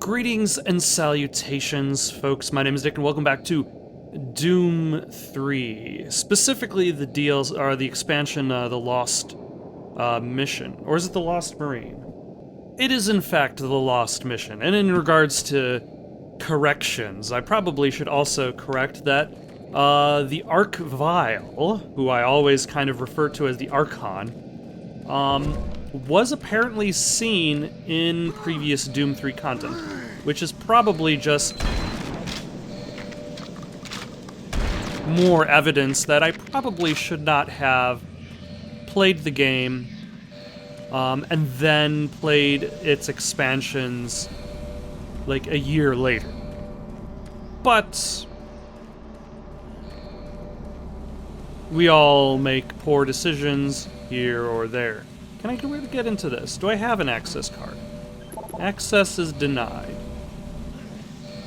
Greetings and salutations, folks. My name is Nick, and welcome back to Doom 3. Specifically, the deals are the expansion, the Lost Mission. Or is it the Lost Marine? It is, in fact, the Lost Mission. And in regards to corrections, I probably should also correct that the Archvile, who I always kind of refer to as the Archon, was apparently seen in previous Doom 3 content, which is probably just more evidence that I probably should not have played the game and then played its expansions like a year later. But we all make poor decisions here or there. Can I get into this? Do I have an access card? Access is denied.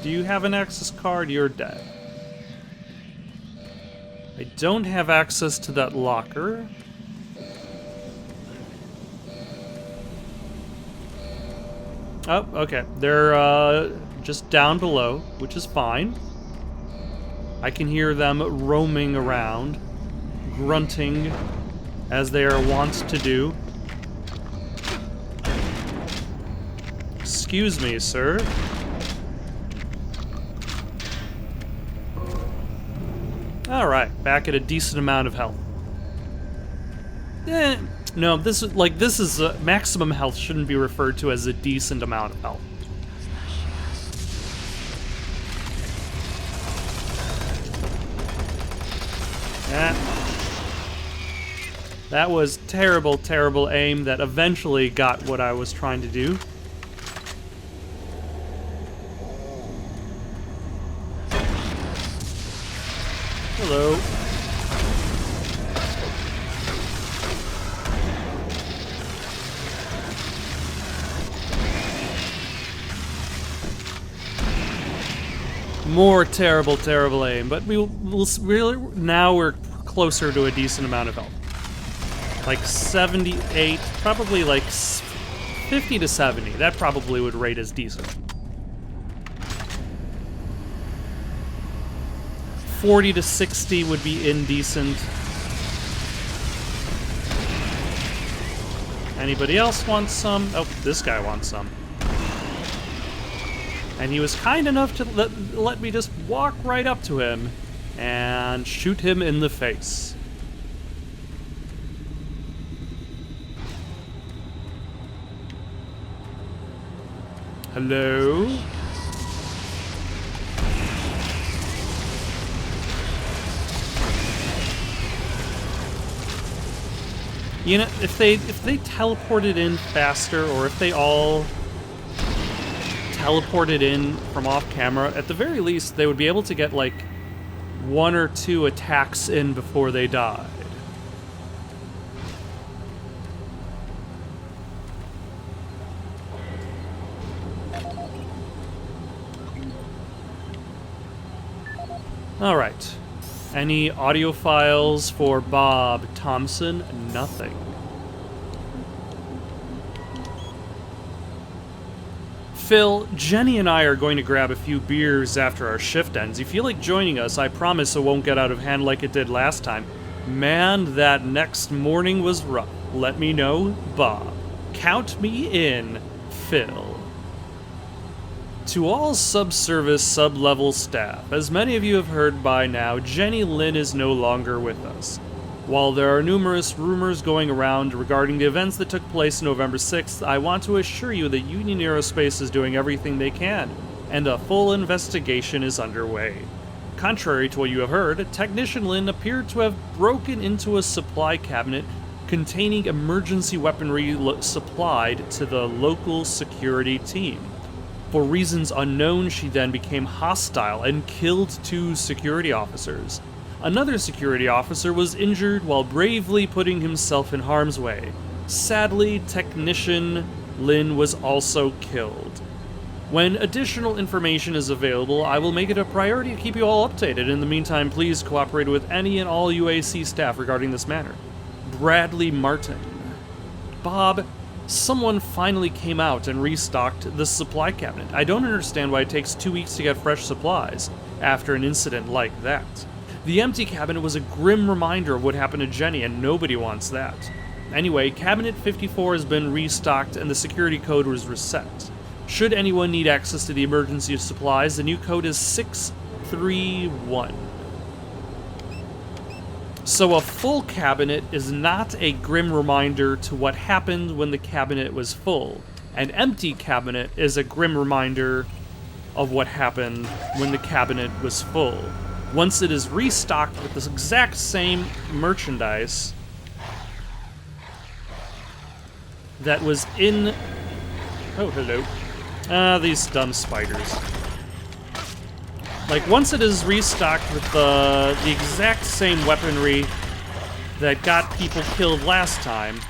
Do you have an access card? You're dead. I don't have access to that locker. Oh, okay. They're just down below, which is fine. I can hear them roaming around, grunting as they are wont to do. Excuse me, sir. Alright, back at a decent amount of health. No, this is maximum health shouldn't be referred to as a decent amount of health. That was terrible, terrible aim that eventually got what I was trying to do. Hello. More terrible, terrible aim, but we'll really now we're closer to a decent amount of health. Like 78, probably like 50 to 70. That probably would rate as decent. 40 to 60 would be indecent. Anybody else want some? Oh, this guy wants some. And he was kind enough to let me just walk right up to him and shoot him in the face. Hello? You know, if they teleported in faster, or if they all teleported in from off camera, at the very least they would be able to get like 1 or 2 attacks in before they died. All right. Any audio files for Bob Thompson? Nothing. Phil, Jenny and I are going to grab a few beers after our shift ends. If you feel like joining us, I promise it won't get out of hand like it did last time. Man, that next morning was rough. Let me know, Bob. Count me in, Phil. To all subservice, sub-level staff, as many of you have heard by now, Jenny Lynn is no longer with us. While there are numerous rumors going around regarding the events that took place November 6th, I want to assure you that Union Aerospace is doing everything they can, and a full investigation is underway. Contrary to what you have heard, Technician Lynn appeared to have broken into a supply cabinet containing emergency weaponry supplied to the local security team. For reasons unknown, she then became hostile and killed 2 security officers. Another security officer was injured while bravely putting himself in harm's way. Sadly, Technician Lynn was also killed. When additional information is available, I will make it a priority to keep you all updated. In the meantime, please cooperate with any and all UAC staff regarding this matter. Bradley Martin. Bob, Someone finally came out and restocked the supply cabinet. I don't understand why it takes 2 weeks to get fresh supplies after an incident like that. The empty cabinet was a grim reminder of what happened to Jenny, and nobody wants that. Anyway, Cabinet 54 has been restocked and the security code was reset. Should anyone need access to the emergency supplies, the new code is 631. So a full cabinet is not a grim reminder to what happened when the cabinet was full. An empty cabinet is a grim reminder of what happened when the cabinet was full. Once it is restocked with the exact same merchandise that was in... Oh, hello. These dumb spiders. Like, once it is restocked with the exact same weaponry that got people killed last time,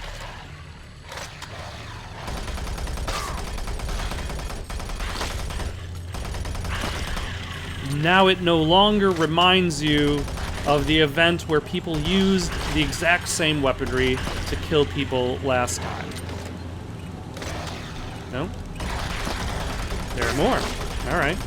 now it no longer reminds you of the event where people used the exact same weaponry to kill people last time. No? There are more. Alright.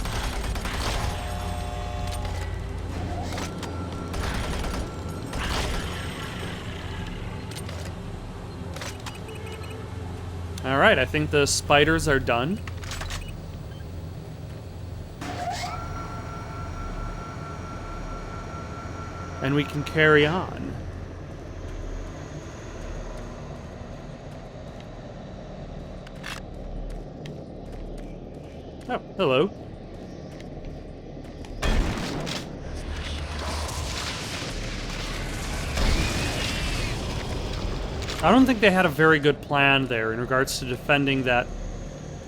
Alright, I think the spiders are done. And we can carry on. Oh, hello. I don't think they had a very good plan there in regards to defending that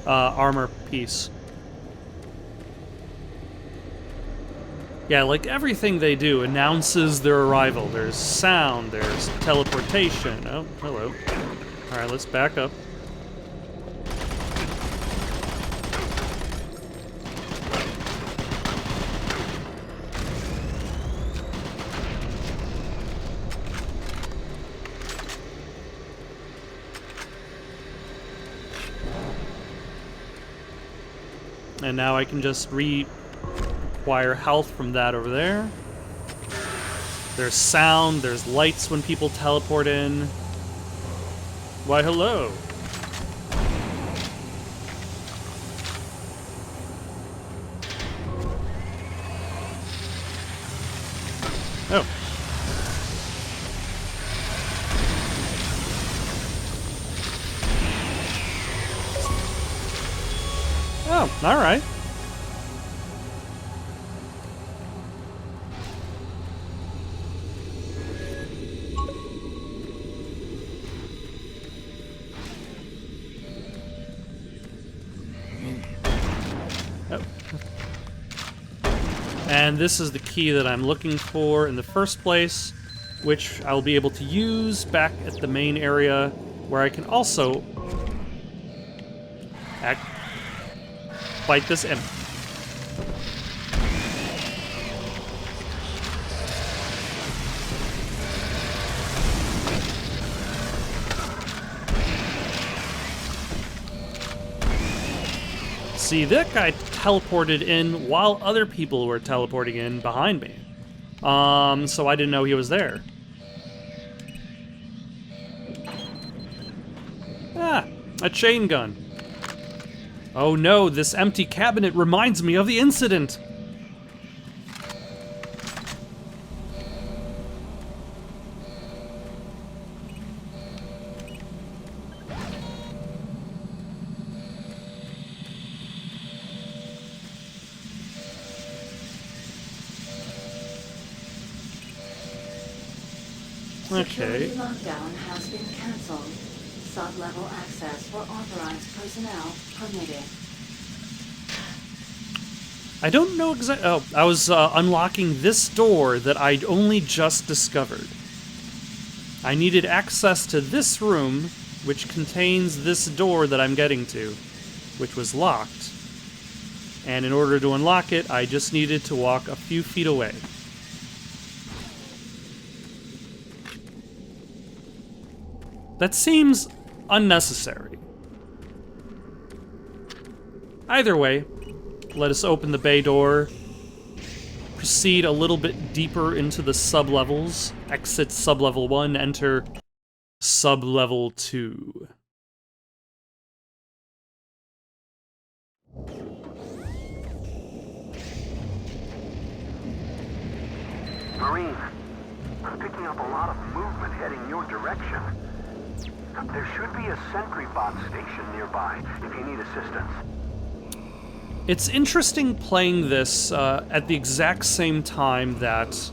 armor piece. Yeah, like everything they do announces their arrival. There's sound, there's teleportation. Oh, hello. Alright, let's back up. And now I can just reacquire health from that over there. There's sound, there's lights when people teleport in. Why, hello. Oh. Oh, all right. Oh. And this is the key that I'm looking for in the first place, which I'll be able to use back at the main area, where I can also fight this imp. See, that guy teleported in while other people were teleporting in behind me. So I didn't know he was there. Ah, a chain gun. Oh no, this empty cabinet reminds me of the incident. Okay. Security lockdown has been cancelled. Sub-level access for authorized personnel permitted. I don't know exactly. Oh, I was unlocking this door that I'd only just discovered. I needed access to this room, which contains this door that I'm getting to, which was locked. And in order to unlock it, I just needed to walk a few feet away. That seems unnecessary. Either way, let us open the bay door, proceed a little bit deeper into the sub-levels, exit sub-level 1, enter sub-level 2. Marine, I'm picking up a lot of movement heading your direction. There should be a sentry bot station nearby if you need assistance. It's interesting playing this at the exact same time that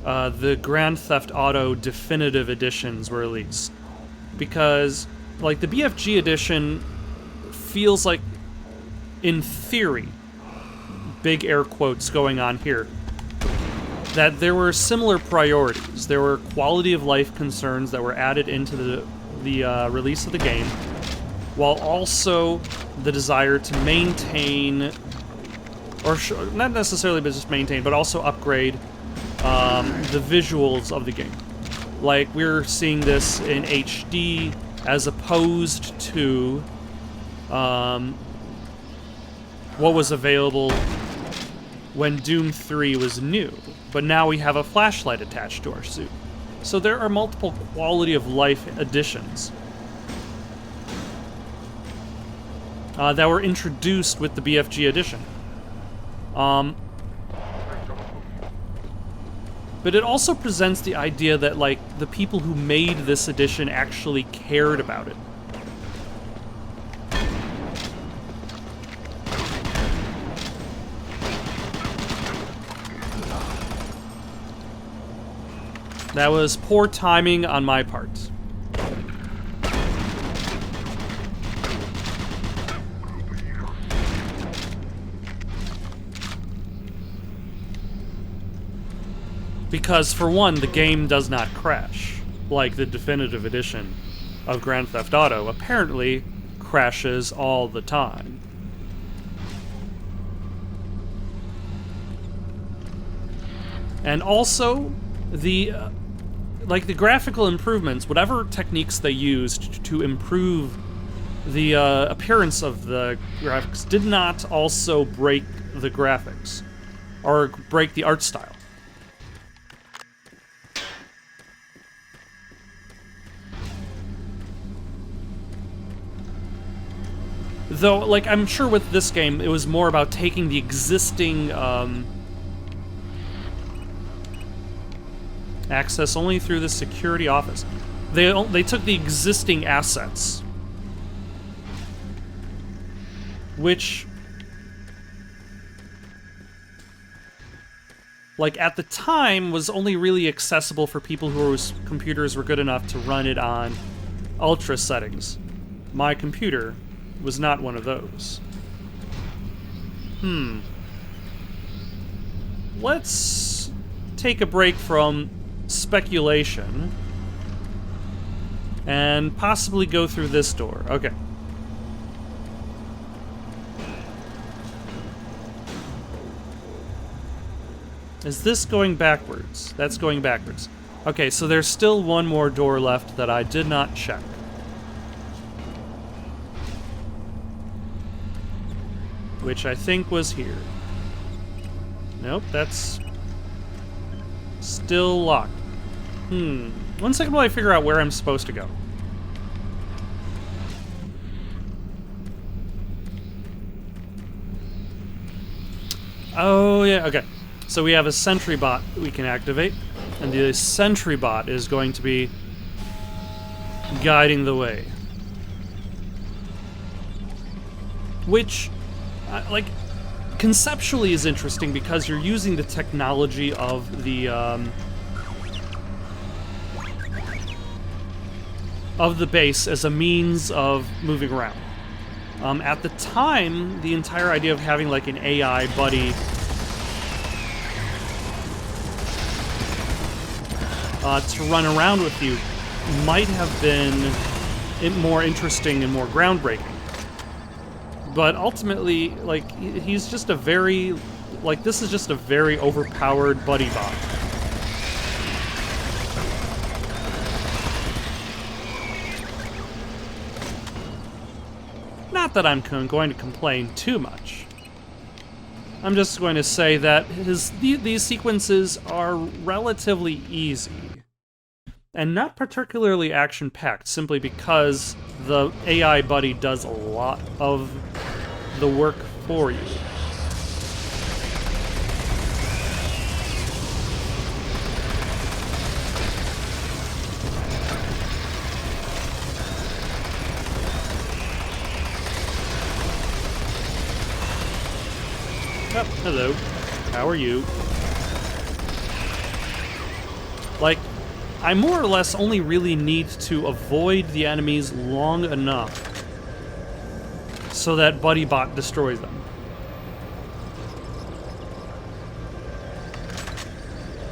the Grand Theft Auto Definitive Editions were released. Because, like, the BFG edition feels like, in theory, big air quotes going on here, that there were similar priorities. There were quality of life concerns that were added into the release of the game, while also the desire to maintain, or not necessarily just maintain, but also upgrade the visuals of the game. Like, we're seeing this in HD as opposed to what was available when Doom 3 was new. But now we have a flashlight attached to our suit. So there are multiple quality of life additions that were introduced with the BFG edition. But it also presents the idea that, like, the people who made this edition actually cared about it. That was poor timing on my part. Because, for one, the game does not crash, like the definitive edition of Grand Theft Auto apparently crashes all the time. And also, the graphical improvements, whatever techniques they used to improve the appearance of the graphics, did not also break the graphics, or break the art style. Though, like, I'm sure with this game, it was more about taking the existing, access only through the security office. They took the existing assets, which, like, at the time was only really accessible for people whose computers were good enough to run it on ultra settings. My computer was not one of those. Let's take a break from speculation and possibly go through this door. Okay. Is this going backwards? That's going backwards. Okay, so there's still one more door left that I did not check. Which I think was here. Nope, that's still locked. 1 second while I figure out where I'm supposed to go. Oh, yeah, okay. So we have a sentry bot we can activate, and the sentry bot is going to be guiding the way. Which, like, conceptually is interesting because you're using the technology of the base as a means of moving around. At the time, the entire idea of having, like, an AI buddy to run around with you might have been more interesting and more groundbreaking. But ultimately, like, he's just a very, like, this is just a very overpowered buddy bot. Not that I'm going to complain too much. I'm just going to say that these sequences are relatively easy. And not particularly action-packed, simply because the AI buddy does a lot of the work for you. Oh, hello. How are you? Like, I more or less only really need to avoid the enemies long enough so that BuddyBot destroys them.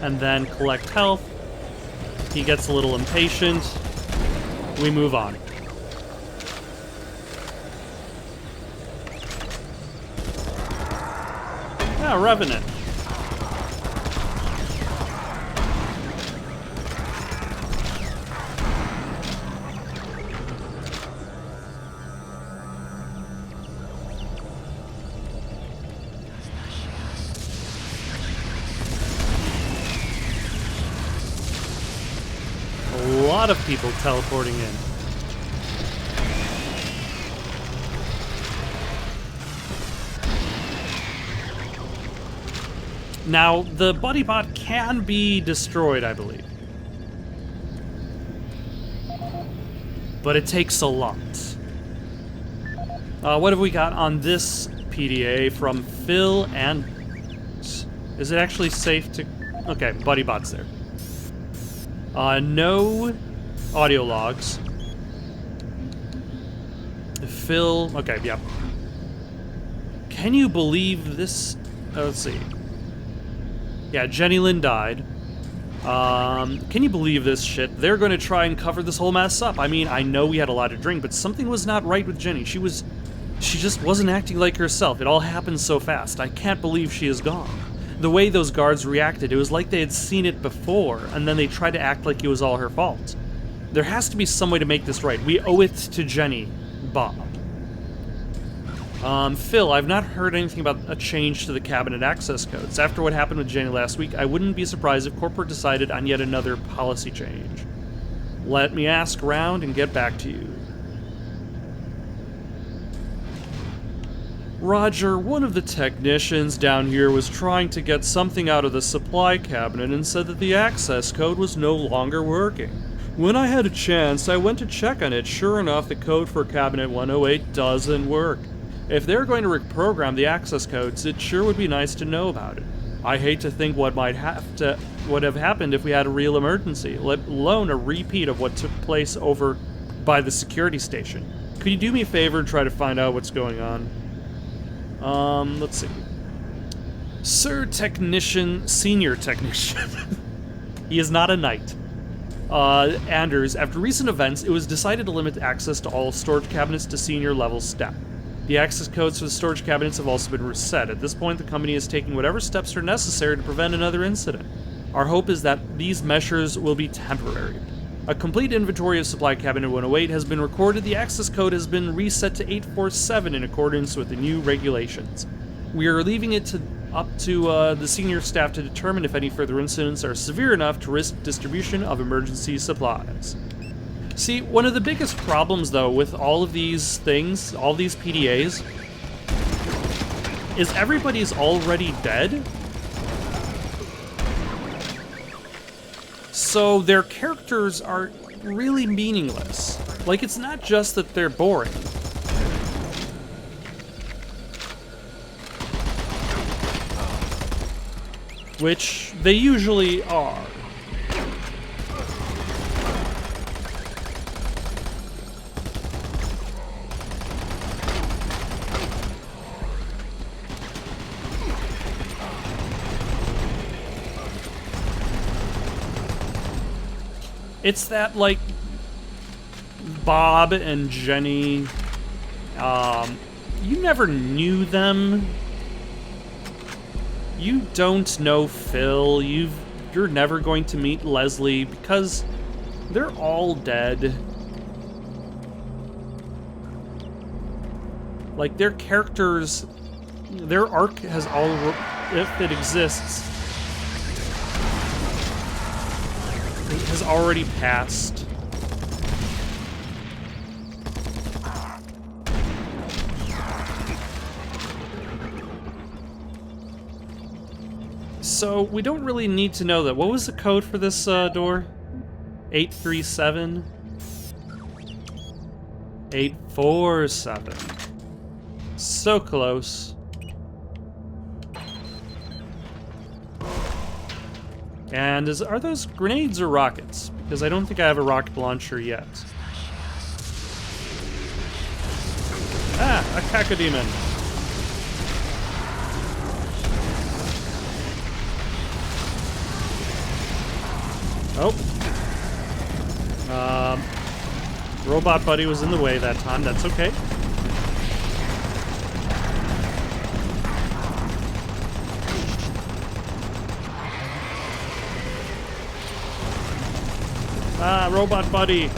And then collect health. He gets a little impatient. We move on. Yeah, Revenant. A lot of people teleporting in. Now, the BuddyBot can be destroyed, I believe. But it takes a lot. What have we got on this PDA from Phil and... Is it actually safe to... Okay, BuddyBot's there. No audio logs. Phil... Okay, yeah. Can you believe this... let's see. Yeah, Jenny Lynn died. Can you believe this shit? They're going to try and cover this whole mess up. I mean, I know we had a lot to drink, but something was not right with Jenny. She just wasn't acting like herself. It all happened so fast. I can't believe she is gone. The way those guards reacted, it was like they had seen it before, and then they tried to act like it was all her fault. There has to be some way to make this right. We owe it to Jenny, Bob. Phil, I've not heard anything about a change to the cabinet access codes. After what happened with Jenny last week, I wouldn't be surprised if corporate decided on yet another policy change. Let me ask around and get back to you. Roger, one of the technicians down here was trying to get something out of the supply cabinet and said that the access code was no longer working. When I had a chance, I went to check on it. Sure enough, the code for cabinet 108 doesn't work. If they're going to reprogram the access codes, it sure would be nice to know about it. I hate to think what would have happened if we had a real emergency, let alone a repeat of what took place over by the security station. Could you do me a favor and try to find out what's going on? Let's see. Sir Technician, Senior Technician. He is not a knight. Anders, after recent events, it was decided to limit access to all storage cabinets to senior level staff. The access codes for the storage cabinets have also been reset. At this point, the company is taking whatever steps are necessary to prevent another incident. Our hope is that these measures will be temporary. A complete inventory of supply cabinet 108 has been recorded. The access code has been reset to 847 in accordance with the new regulations. We are leaving it up to the senior staff to determine if any further incidents are severe enough to risk distribution of emergency supplies. See, one of the biggest problems, though, with all of these things, all these PDAs, is everybody's already dead. So their characters are really meaningless. Like, it's not just that they're boring. Which they usually are. It's that, like, Bob and Jenny, you never knew them. You don't know Phil. You're never going to meet Leslie because they're all dead. Like, their characters, their arc has all, if it exists, it has already passed. So, we don't really need to know that. What was the code for this door? 837? 847. So close. And are those grenades or rockets? Because I don't think I have a rocket launcher yet. Ah, a cacodemon. Oh. Robot buddy was in the way that time. That's okay. Ah, robot buddy.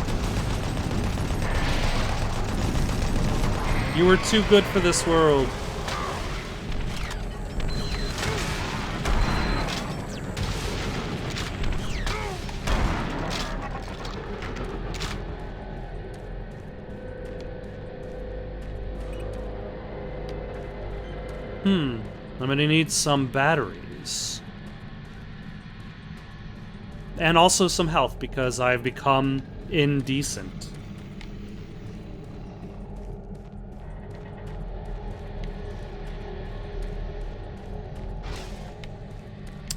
You were too good for this world. I'm gonna need some batteries. And also some health, because I've become indecent.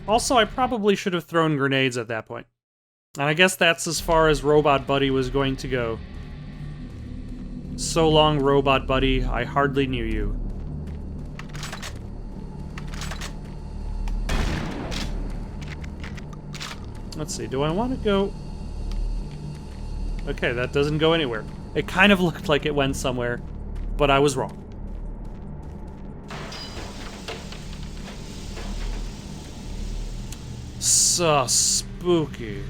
Also, I probably should have thrown grenades at that point. And I guess that's as far as Robot Buddy was going to go. So long, Robot Buddy, I hardly knew you. Let's see, do I want to go... Okay, that doesn't go anywhere. It kind of looked like it went somewhere, but I was wrong. So spooky.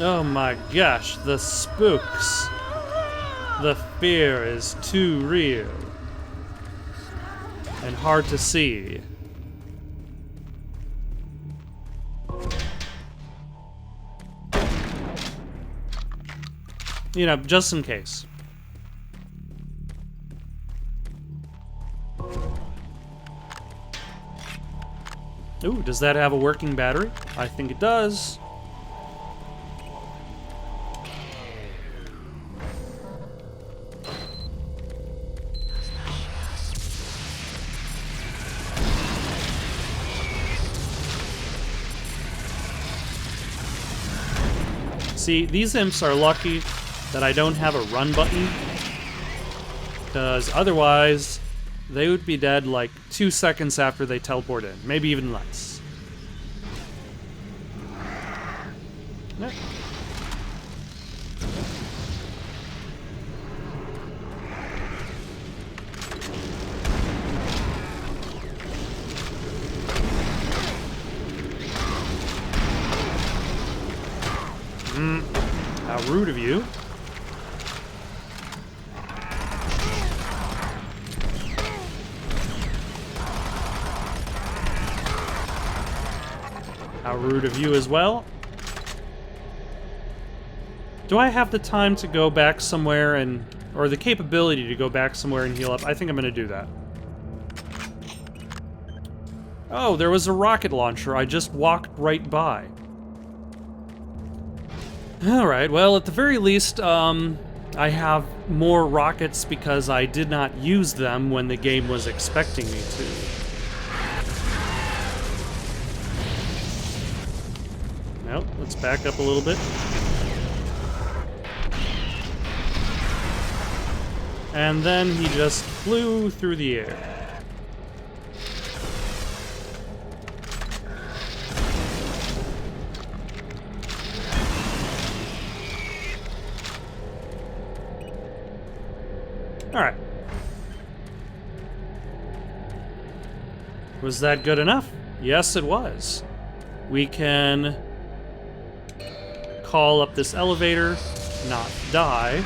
Oh my gosh, the spooks. The fear is too real. And hard to see. You know, just in case. Ooh, does that have a working battery? I think it does. See, these imps are lucky that I don't have a run button, because otherwise they would be dead like 2 seconds after they teleport in, maybe even less. Yeah. How rude of you. How rude of you as well. Do I have the time to go back somewhere and... or the capability to go back somewhere and heal up? I think I'm gonna do that. Oh, there was a rocket launcher I just walked right by. Alright, well, at the very least, I have more rockets because I did not use them when the game was expecting me to. Well, let's back up a little bit. And then he just flew through the air. Alright. Was that good enough? Yes, it was. We can call up this elevator, not die.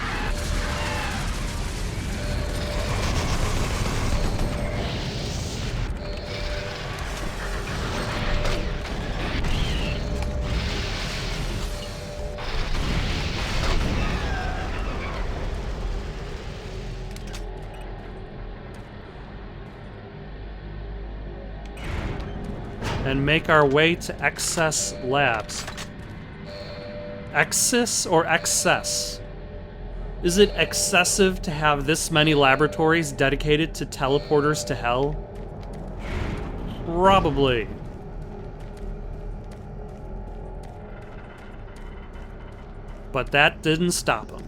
And make our way to Excess Labs. Excess or excess? Is it excessive to have this many laboratories dedicated to teleporters to hell? Probably. But that didn't stop him.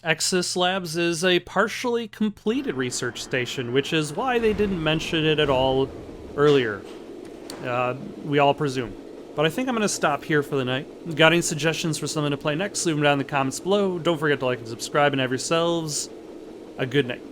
Excess Labs is a partially completed research station, which is why they didn't mention it at all earlier. We all presume. But I think I'm going to stop here for the night. Got any suggestions for something to play next? Leave them down in the comments below. Don't forget to like and subscribe, and have yourselves a good night.